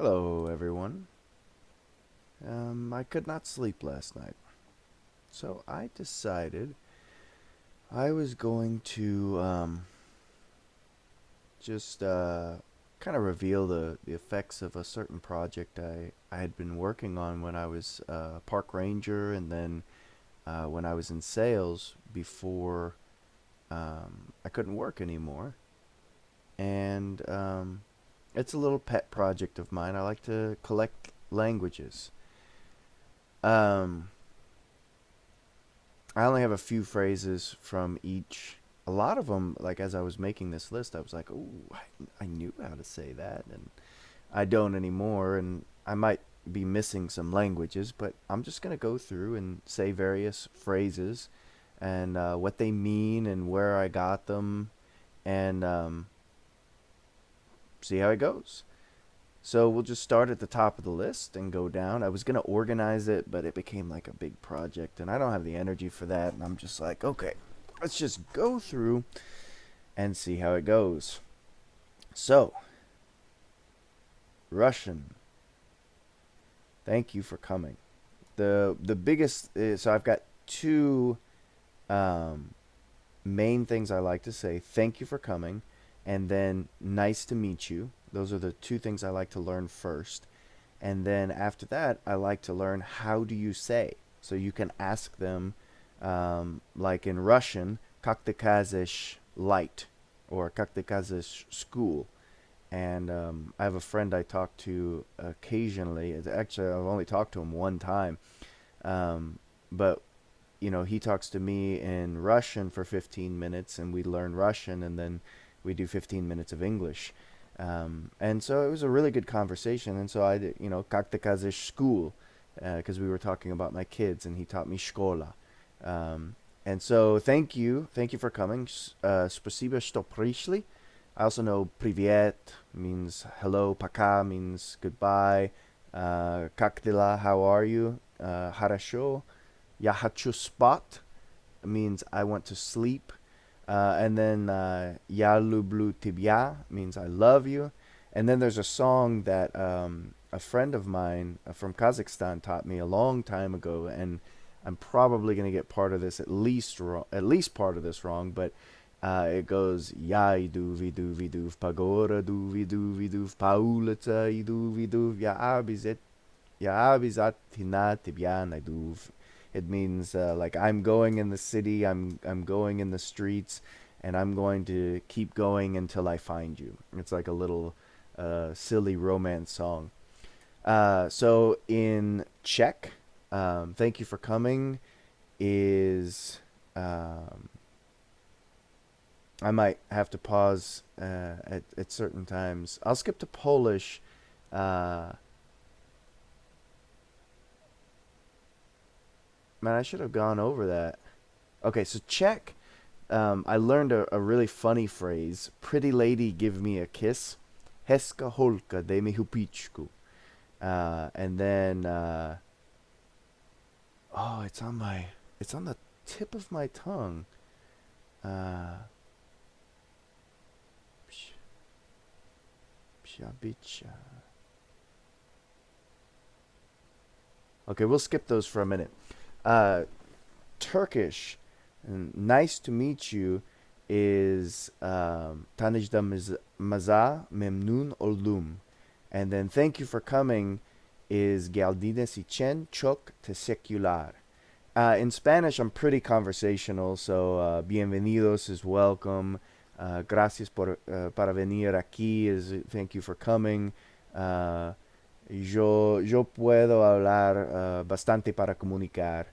Hello, everyone. I could not sleep last night, so I decided I was going to just kind of reveal the effects of a certain project I had been working on when I was park ranger and then when I was in sales before I couldn't work anymore. And it's a little pet project of mine. I like to collect languages. Um, I only have a few phrases from each. A lot of them, like as I was making this list, I was like, "Oh, I knew how to say that," and I don't anymore. And I might be missing some languages, but I'm just gonna go through and say various phrases and what they mean and where I got them, and see how it goes. So we'll just start at the top of the list and go down. I was gonna organize it, but it became like a big project, and I don't have the energy for that. And I'm just like, okay, let's just go through and see how it goes. So, Russian. Thank you for coming. The biggest so I've got two um, main things I like to say. Thank you for coming, and then nice to meet you. Those are the two things I like to learn first. And then after that, I like to learn how do you say. So you can ask them, like in Russian, "Как ты кажешь light," or "Как ты кажешь school." And I have a friend I talk to occasionally. Actually, I've only talked to him one time, um, but he talks to me in Russian for 15 minutes, and we learn Russian, and then we do 15 minutes of English. And so it was a really good conversation. And so I did, как ты кажешь school, because we were talking about my kids, and he taught me школа. And so thank you for coming. Спасибо, что пришли. I also know привет means hello, пока means goodbye, как дела, how are you, хорошо, я хочу спать means I want to sleep. And then Я люблю тебя means I love you. And then there's a song that a friend of mine from Kazakhstan taught me a long time ago, and I'm probably gonna get part of this at least part of this wrong, but it goes Ya idu vidu vidu pagora du vidu vidu paulata idu vidu ya abizat tina tibyan idu. It means like I'm going in the city, I'm going in the streets, and I'm going to keep going until I find you. It's like a little silly romance song. So in Czech, thank you for coming is I might have to pause at certain times. I'll skip to Polish. Uh, Man, I should have gone over that. Okay, so Czech. I learned a really funny phrase. Pretty lady, give me a kiss. Heska holka de mi hupičku. And then, oh, it's on the tip of my tongue. Uh, pshabicha. Okay, we'll skip those for a minute. Uh, Turkish, nice to meet you, is Tanijda Maza Memnun Oldum. And then thank you for coming is Geldines Ichen Chok Tesecular. In Spanish, I'm pretty conversational, so bienvenidos is welcome. Gracias para venir aquí is thank you for coming. Uh, yo puedo hablar bastante para comunicar.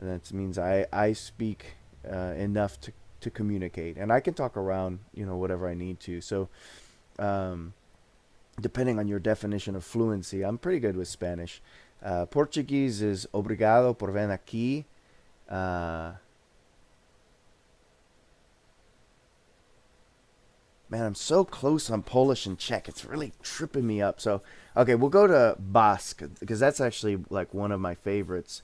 And that means I speak enough to communicate. And I can talk around, whatever I need to. So, um, depending on your definition of fluency, I'm pretty good with Spanish. Portuguese is obrigado por venir aquí. Uh, Man, I'm so close on Polish and Czech. It's really tripping me up. So, okay, we'll go to Basque because that's actually like one of my favorites.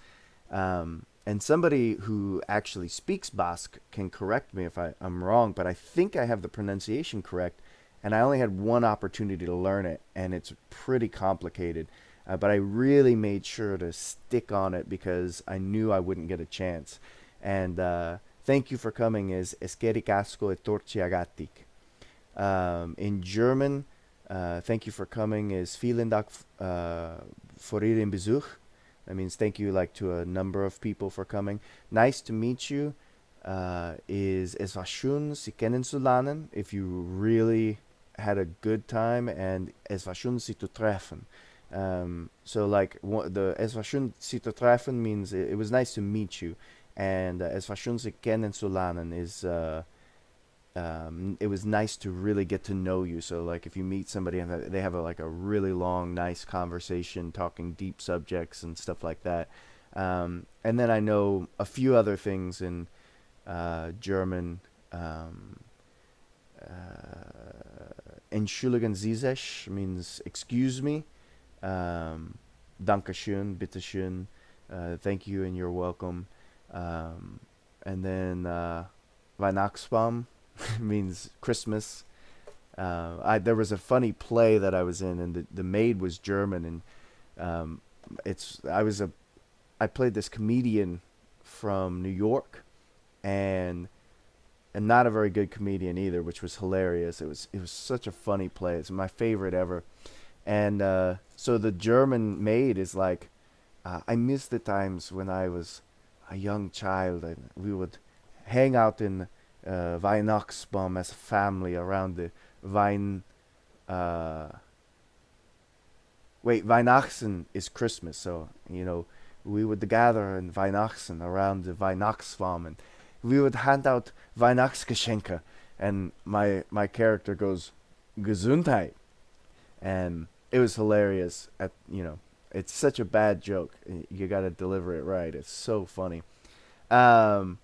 And somebody who actually speaks Basque can correct me if I'm wrong, but I think I have the pronunciation correct. and I only had one opportunity to learn it, and it's pretty complicated. But I really made sure to stick on it because I knew I wouldn't get a chance. And thank you for coming is Eskerikasko e torciagatik. In German, thank you for coming is vielen Dank für Ihren Besuch. That means thank you like to a number of people for coming. Nice to meet you is es war schön, Sie kennenzulernen. If you really had a good time, and es war schön, Sie zu treffen. So like the es war schön, Sie zu treffen means it was nice to meet you, and es war schön, Sie kennenzulernen is it was nice to really get to know you. So like if you meet somebody and they have like a really long, nice conversation, talking deep subjects and stuff like that. And then I know a few other things in German. Entschuldigen Sie sich means excuse me. Dankeschön, bitteschön. Thank you and you're welcome. And then Weihnachtsbaum means Christmas. There was a funny play that I was in, and the maid was German, and it's I played this comedian from New York, and not a very good comedian either, which was hilarious. It was such a funny play. It's my favorite ever. And so the German maid is like, I miss the times when I was a young child, and we would hang out in Weihnachtsbaum as a family around the Wein. Uh, Weihnachten is Christmas, so we would gather in Weihnachten around the Weihnachtsbaum, and we would hand out Weihnachtsgeschenke, and my character goes Gesundheit, and it was hilarious. It's such a bad joke. You got to deliver it right. It's so funny. Um,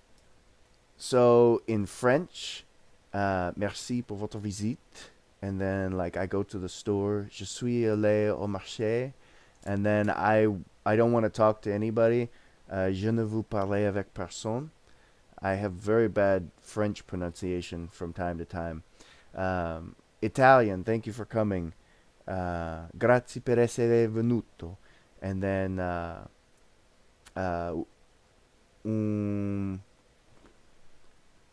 so in French, merci pour votre visite. And then like I go to the store, je suis allé au marché, and then I don't want to talk to anybody. Je ne veux parler avec personne. I have very bad French pronunciation from time to time. Italian, thank you for coming. Grazie per essere venuto. And then uh, um,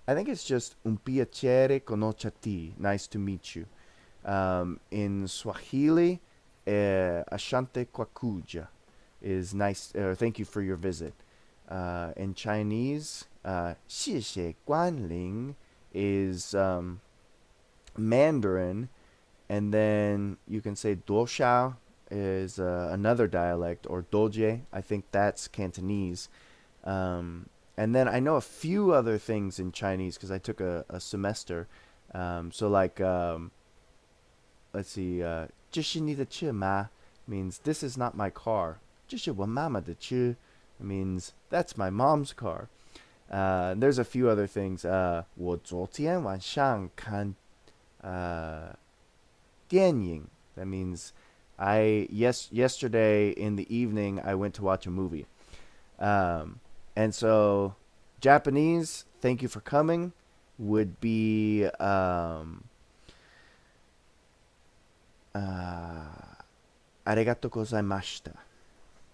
I think it's just un piacere conoscerti. Nice to meet you. In Swahili, Ashante Kwakuja is nice. Thank you for your visit. In Chinese, 谢谢光临 is Mandarin, and then you can say Doshao is another dialect, or Doje. I think that's Cantonese. And then I know a few other things in Chinese because I took a semester. So like, let's see, 这是你的车吗 means this is not my car. 这是我妈妈的车 means that's my mom's car. There's a few other things. 我昨天晚上看电影. That means yesterday in the evening I went to watch a movie. And so Japanese, thank you for coming, would be arigato gozaimashita.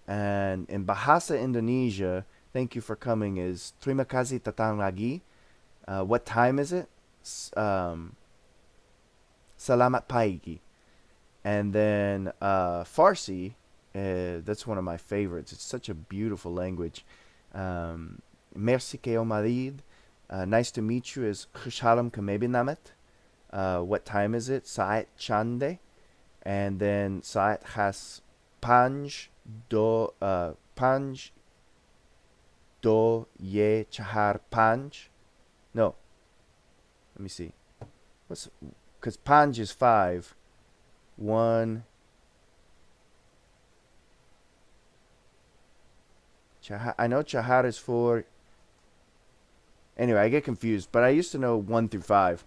And in Bahasa Indonesia, thank you for coming is terima kasih datang lagi. What time is it? Selamat pagi. And then Farsi, that's one of my favorites. It's such a beautiful language. Merci que omadid. Nice to meet you is Khushalam Kamebi Namet. What time is it? Saat Chande. And then Saat has Panj do ye chahar Panj. No. Let me see. Because Panj is 5. 1. I know Chahar is 4. Anyway, I get confused, but I used to know 1 through 5.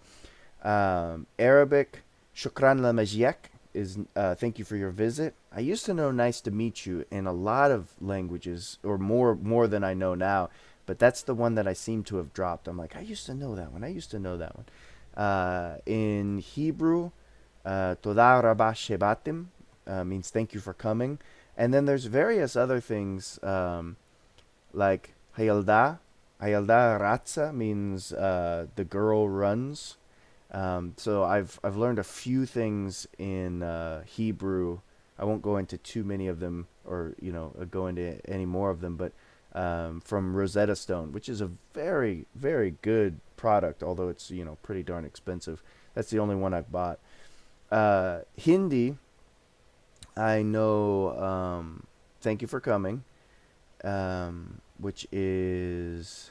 Arabic, Shukran la Majiek is thank you for your visit. I used to know nice to meet you in a lot of languages, or more than I know now, but that's the one that I seem to have dropped. I'm like, I used to know that one. In Hebrew, Toda rabah shebatim means thank you for coming. And then there's various other things like hayalda. Hayalda ratza means the girl runs. So I've learned a few things in Hebrew. I won't go into too many of them, or go into any more of them. But from Rosetta Stone, which is a very very good product, although it's pretty darn expensive. That's the only one I've bought. Hindi, I know. Thank you for coming, which is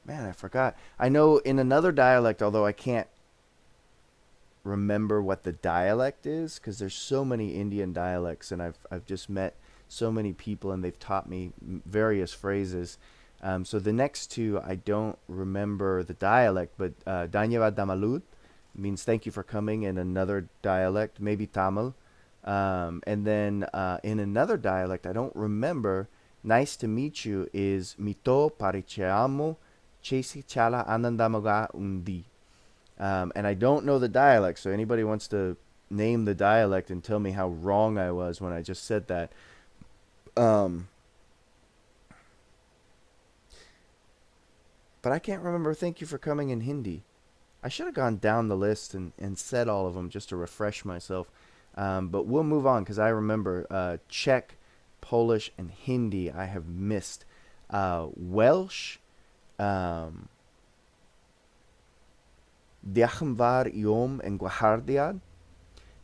man, I forgot. I know in another dialect, although I can't remember what the dialect is because there's so many Indian dialects, and I've just met so many people, and they've taught me various phrases. So the next two, I don't remember the dialect, but Dhanyavad Damalud means thank you for coming in another dialect, maybe Tamil. And then in another dialect, I don't remember, nice to meet you is Mito Paricheamu Chesi Chala Anandamaga Undi. And I don't know the dialect, so anybody wants to name the dialect and tell me how wrong I was when I just said that. Um, but I can't remember thank you for coming in Hindi. I should have gone down the list and said all of them just to refresh myself. But we'll move on because I remember Czech, Polish, and Hindi I have missed. Welsh, um, Diachamvar Iom and Gwahardiad.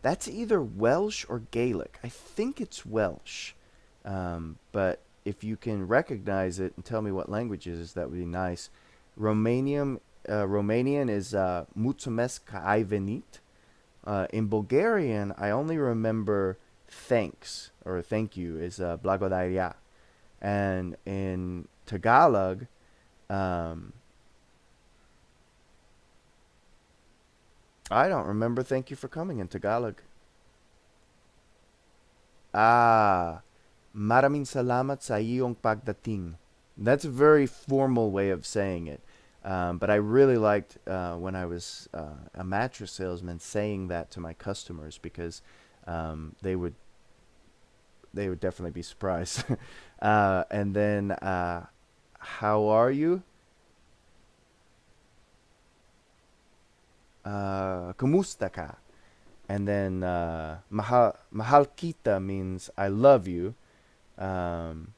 That's either Welsh or Gaelic. I think it's Welsh. But if you can recognize it and tell me what language it is, that would be nice. Romanian is Mulțumesc că ai venit. In Bulgarian, I only remember thanks or thank you is Blagodaria. And in Tagalog, um, I don't remember thank you for coming in Tagalog. Ah, maraming salamat sa iyong pagdating. That's a very formal way of saying it. But I really liked when I was a mattress salesman saying that to my customers because they would definitely be surprised. And then how are you? Kumusta ka? And then mahal kita means I love you. Um,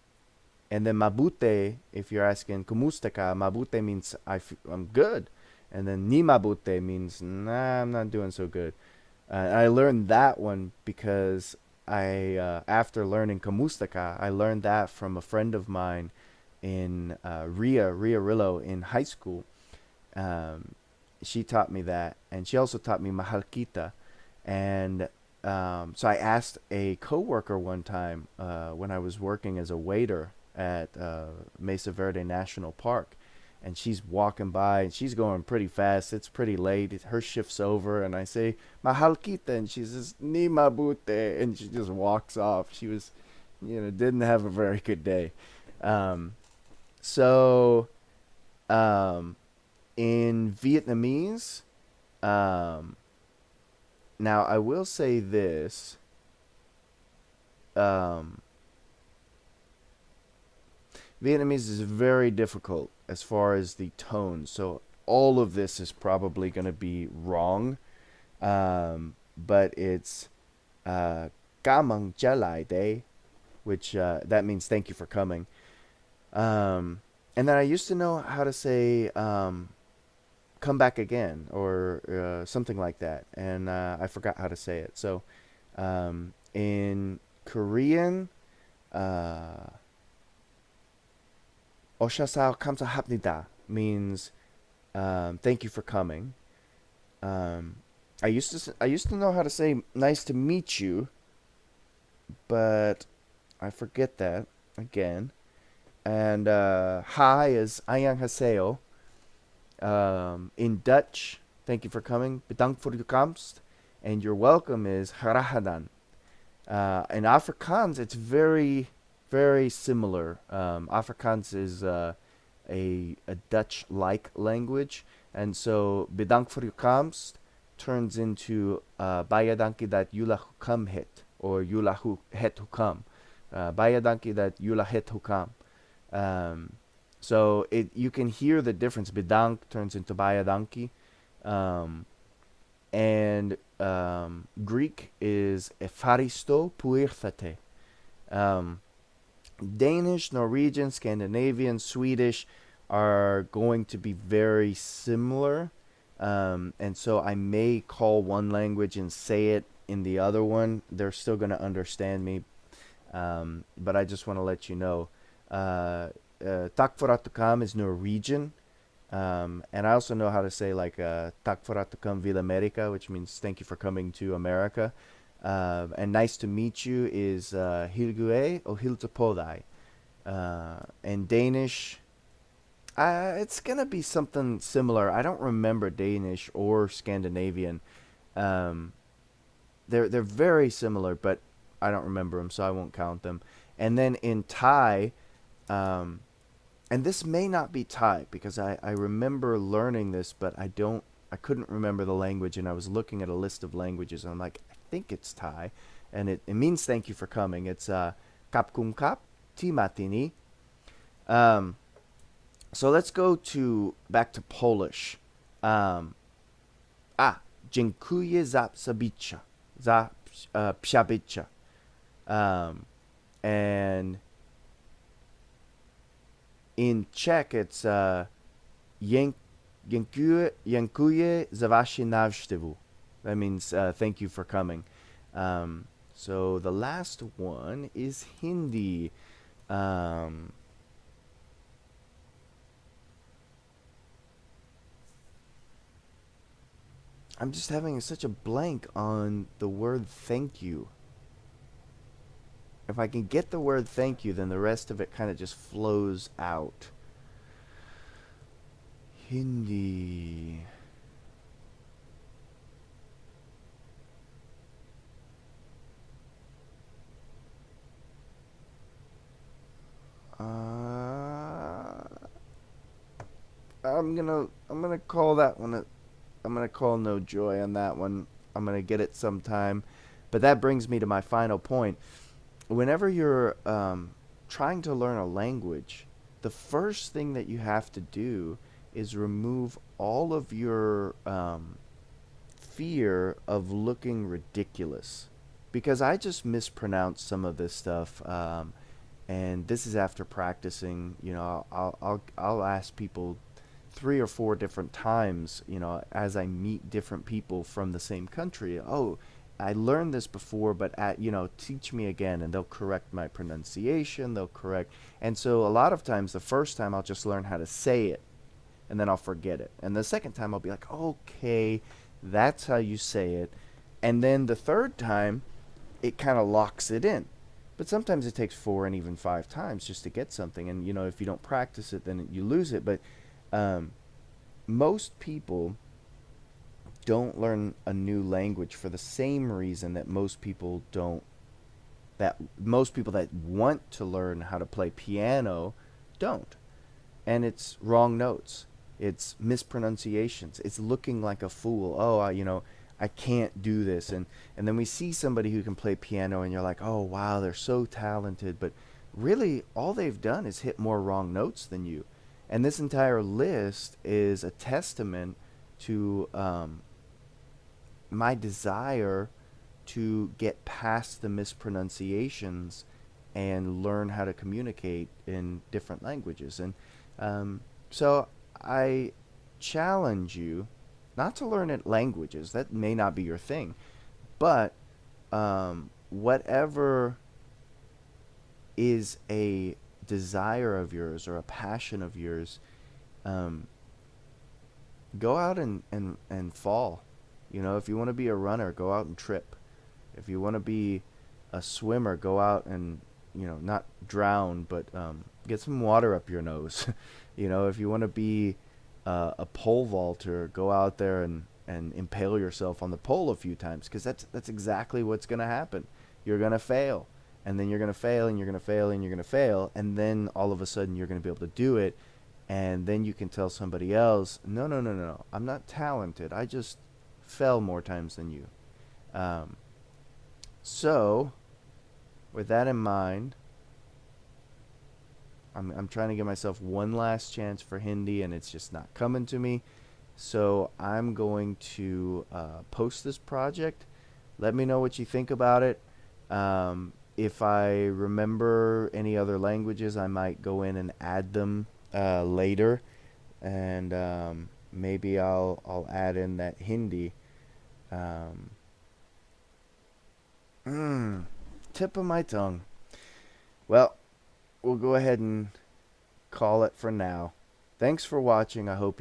and then mabute, if you're asking kumusta ka, mabute means I'm good. And then ni mabute means nah, I'm not doing so good. I learned that one because I after learning kamusta ka, I learned that from a friend of mine in Ria Rillo in high school. Um, she taught me that, and she also taught me mahal kita. And so I asked a coworker one time when I was working as a waiter at Mesa Verde National Park, and she's walking by and she's going pretty fast. It's pretty late. Her shift's over, and I say mahal kita, and she says ni mabute, and she just walks off. She was, didn't have a very good day. Um, so um, in Vietnamese, um, now I will say this. Um, Vietnamese is very difficult as far as the tone, so all of this is probably going to be wrong. But it's uh, Kamang Jalai Day, which that means thank you for coming. Um, and then I used to know how to say come back again or something like that, and I forgot how to say it. So in Korean, uh, Oshasao kamsahamnida means thank you for coming. Um, I used to know how to say nice to meet you, but I forget that again. And hi is ayang haseo. In Dutch, thank you for coming. Bedankt voor uw komst. And your welcome is harahadan. In Afrikaans, it's very very similar. Afrikaans is a Dutch-like language, and so bedankt voor uw komst turns into baie dankie dat jullie gekom het, or jullie het gekom. Baie dankie dat jullie het gekom. Um, so you can hear the difference. Bedankt turns into baie dankie. Um, and Greek is efaristo puirthate. Um, Danish, Norwegian, Scandinavian, Swedish are going to be very similar. And so I may call one language and say it in the other one. They're still going to understand me. But I just want to let you know. Tak for at kam is Norwegian. And I also know how to say like tak for at kam vil America, which means thank you for coming to America. And nice to meet you is Hilgue or Hiltepodai. And Danish, it's gonna be something similar. I don't remember Danish or Scandinavian. Um, they're very similar, but I don't remember them, so I won't count them. And then in Thai, um, and this may not be Thai because I remember learning this, but I couldn't remember the language, and I was looking at a list of languages, and I'm like, I think it's Thai, and it means thank you for coming. It's kap kum kap ti matini. Um, so let's go to back to Polish. Um, Dziękuję za psabicha, za psiabicha. Um, and in Czech, it's Dziękuję za vaši návštěvu. That means thank you for coming. So the last one is Hindi. Um, I'm just having such a blank on the word thank you. If I can get the word thank you, then the rest of it kind of just flows out. Hindi. I'm gonna call that one. I'm gonna call no joy on that one. I'm gonna get it sometime. But that brings me to my final point. Whenever you're trying to learn a language, the first thing that you have to do is remove all of your fear of looking ridiculous. Because I just mispronounced some of this stuff, and this is after practicing. I'll ask people 3 or 4 different times, as I meet different people from the same country. Oh, I learned this before, but teach me again, and they'll correct my pronunciation. They'll correct, and so a lot of times, the first time I'll just learn how to say it, and then I'll forget it, and the second time I'll be like, okay, that's how you say it, and then the third time, it kind of locks it in. But sometimes it takes 4 and even 5 times just to get something, and if you don't practice it, then you lose it. But um, most people don't learn a new language for the same reason that most people that want to learn how to play piano don't. And it's wrong notes. It's mispronunciations. It's looking like a fool. Oh, I can't do this. And then we see somebody who can play piano and you're like, "Oh, wow, they're so talented." But really all they've done is hit more wrong notes than you. And this entire list is a testament to my desire to get past the mispronunciations and learn how to communicate in different languages. And so I challenge you not to learn it languages. That may not be your thing. But whatever is a desire of yours or a passion of yours, um, go out and fall. If you want to be a runner, go out and trip. If you want to be a swimmer, go out and, not drown, but get some water up your nose. If you want to be a pole vaulter, go out there and impale yourself on the pole a few times, because that's exactly what's going to happen. You're going to fail. and then you're going to fail and you're going to fail and you're going to fail, and then all of a sudden you're going to be able to do it, and then you can tell somebody else, no, no, no, no, no, I'm not talented. I just fell more times than you. Um, so, with that in mind, I'm trying to give myself one last chance for Hindi, and it's just not coming to me. So I'm going to post this project. Let me know what you think about it. If I remember any other languages, I might go in and add them later, and maybe I'll add in that Hindi. Um, mm, Tip of my tongue. Well, we'll go ahead and call it for now. Thanks for watching. I hope you